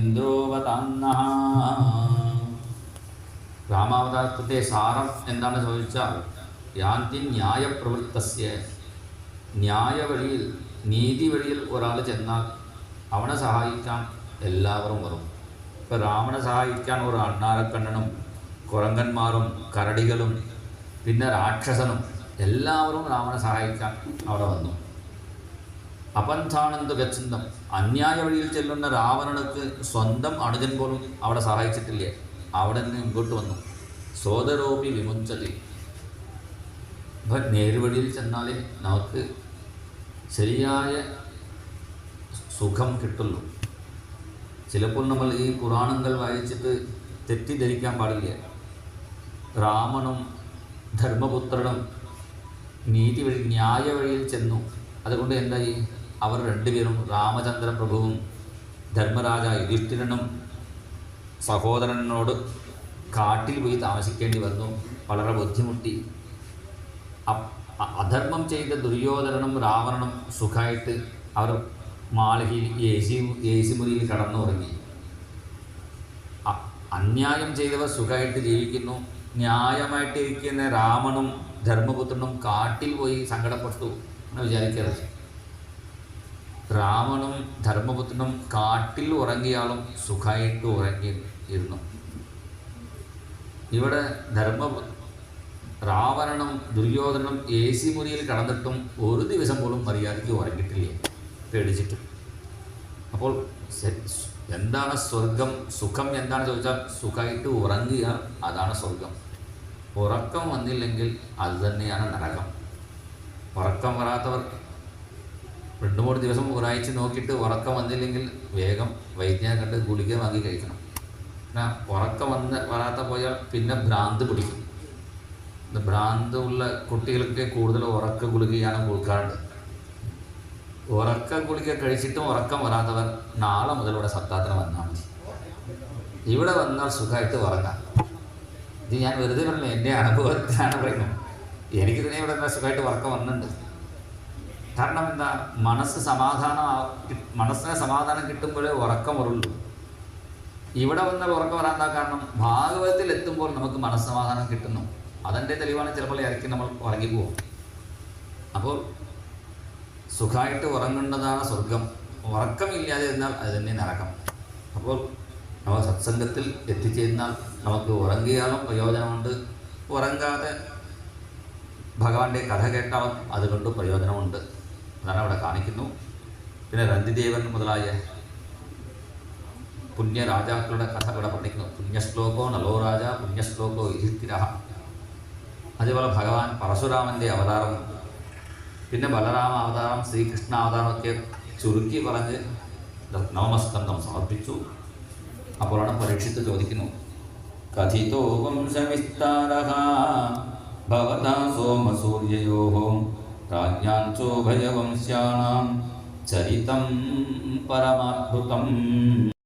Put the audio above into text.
ഇന്ദ്രോവതാന്നഃ. രാമാവതാരത്തിൻ്റെ സാരം എന്താണെന്ന് ചോദിച്ചാൽ യാന്തി ന്യായപ്രവൃത്തസ്യ, ന്യായവഴിയിൽ നീതി വഴിയിൽ ഒരാൾ ചെന്നാൽ അവനെ സഹായിക്കാൻ എല്ലാവരും വരും. ഇപ്പോൾ രാമനെ സഹായിക്കാൻ ഒരു അണ്ണാരക്കണ്ണനും കുരങ്ങന്മാരും കരടികളും പിന്നെ രാക്ഷസനും എല്ലാവരും രാമനെ സഹായിക്കാൻ അവിടെ വന്നു. അപന്ഥാനന്ദ ഗച്ഛന്തം, അന്യായ വഴിയിൽ ചെല്ലുന്ന രാവണനുക്ക് സ്വന്തം അനുജൻ പോലും അവിടെ സഹായിച്ചിട്ടില്ല. അവിടെ നിന്ന് ഇങ്ങോട്ട് വന്നു. സോദരോപി വിമുഞ്ചതി. അപ്പം നേരുവഴിയിൽ ചെന്നാൽ നമുക്ക് ശരിയായ സുഖം കിട്ടുള്ളൂ. ചിലപ്പോൾ നമ്മൾ ഈ പുരാണങ്ങൾ വായിച്ചിട്ട് തെറ്റിദ്ധരിക്കാൻ പാടില്ല. രാമനും ധർമ്മപുത്രനും നീതി വഴി ന്യായ വഴിയിൽ ചെന്നു. അതുകൊണ്ട് എന്തായി? അവർ രണ്ടുപേരും രാമചന്ദ്ര പ്രഭുവും ധർമ്മരാജ യുധിഷ്ഠിരനും സഹോദരനോട് കാട്ടിൽ പോയി താമസിക്കേണ്ടി വന്നു. വളരെ ബുദ്ധിമുട്ടി. അധർമ്മം ചെയ്ത ദുര്യോധനനും രാവണനും സുഖമായിട്ട് അവർ മാളികയിൽ എ സി മുറിയിൽ കടന്നുറങ്ങി. അന്യായം ചെയ്തവർ സുഖമായിട്ട് ജീവിക്കുന്നു. ന്യായമായിട്ടിരിക്കുന്ന രാമനും ധർമ്മപുത്രനും കാട്ടിൽ പോയി സങ്കടപ്പെട്ടു എന്ന് വിചാരിക്കരുത്. രാമനും ധർമ്മപുത്രനും കാട്ടിൽ ഉറങ്ങിയാലും സുഖമായിട്ട് ഉറങ്ങിയിരുന്നു. ഇവിടെ രാവണനും ദുര്യോധനും എ സി മുറിയിൽ കടന്നിട്ടും ഒരു ദിവസം പോലും മര്യാദയ്ക്ക് ഉറങ്ങിയിട്ടില്ല, പേടിച്ചിട്ട്. അപ്പോൾ എന്താണ് സ്വർഗം? സുഖം എന്താണ് ചോദിച്ചാൽ സുഖമായിട്ട് ഉറങ്ങുക, അതാണ് സ്വർഗം. ഉറക്കം വന്നില്ലെങ്കിൽ അത് തന്നെയാണ് നരകം. ഉറക്കം വരാത്തവർ 2-3 ദിവസം ഒരാഴ്ച നോക്കിയിട്ട് ഉറക്കം വന്നില്ലെങ്കിൽ വേഗം വൈദ്യനെ കണ്ട് ഗുളിക വാങ്ങി കഴിക്കണം. പിന്നെ ഉറക്കം വരാത്ത പോയാൽ പിന്നെ ഭ്രാന്ത് പിടിക്കും. ഭ്രാന്ത് ഉള്ള കുട്ടികൾക്ക് കൂടുതൽ ഉറക്ക ഗുളികയാണ് കൊടുക്കാറുണ്ട്. ഉറക്ക ഗുളിക കഴിച്ചിട്ടും ഉറക്കം വരാത്തവർ നാളെ മുതൽ ഇവിടെ സത്താത്തിന് വന്നാൽ മതി. ഇവിടെ വന്നാൽ സുഖമായിട്ട് ഉറങ്ങാം. ഇത് ഞാൻ വെറുതെ പറഞ്ഞു, എൻ്റെ അനുഭവത്തിലാണ് പറയുന്നത്. എനിക്ക് തന്നെ ഇവിടെ സുഖമായിട്ട് ഉറക്കം വന്നിട്ടുണ്ട്. കാരണം എന്താ? മനസ്സിന് സമാധാനം കിട്ടുമ്പോഴേ ഉറക്കം വരുള്ളൂ. ഇവിടെ വന്നാൽ ഉറക്കം വരാൻ എന്താ കാരണം? ഭാഗവതത്തിൽ എത്തുമ്പോൾ നമുക്ക് മനസ്സമാധാനം കിട്ടുന്നു. അതിൻ്റെ തെളിവാണ് ചിലപ്പോൾ ഇറക്കി നമ്മൾ ഉറങ്ങിപ്പോകും. അപ്പോൾ സുഖമായിട്ട് ഉറങ്ങേണ്ടതാണ് സ്വർഗം. ഉറക്കമില്ലാതെ ഇരുന്നാൽ അത് തന്നെ നരകം. അപ്പോൾ നമ്മൾ സത്സംഗത്തിൽ എത്തിച്ചേർന്നാൽ നമുക്ക് ഉറങ്ങിയാലും പ്രയോജനമുണ്ട്, ഉറങ്ങാതെ ഭഗവാന്റെ കഥ കേട്ടാലും അതുകൊണ്ട് പ്രയോജനമുണ്ട്. അതാണ് അവിടെ കാണിക്കുന്നു. പിന്നെ രന്തിദേവൻ മുതലായ പുണ്യരാജാക്കളുടെ കഥ ഇവിടെ പഠിക്കുന്നു. പുണ്യശ്ലോകോ നലോ രാജ, പുണ്യശ്ലോകോ യുധിഷ്ഠിര. അതേപോലെ ഭഗവാൻ പരശുരാമൻ്റെ അവതാരം, പിന്നെ ബലരാമ അവതാരം, ശ്രീകൃഷ്ണ അവതാരമൊക്കെ ചുരുക്കി പറഞ്ഞ് നവമസ്കന്ധം സമർപ്പിച്ചു. അപ്പോഴാണ് പരീക്ഷിത്ത് ചോദിക്കുന്നു, കഥിതോ വംശവിസ്താരഃ ഭവതാ സോമസൂര്യയോഃ രാജ്ഞാൻ ചോഭയവംശ്യാണാം ചരിതം പരമാദ്ഭുതം.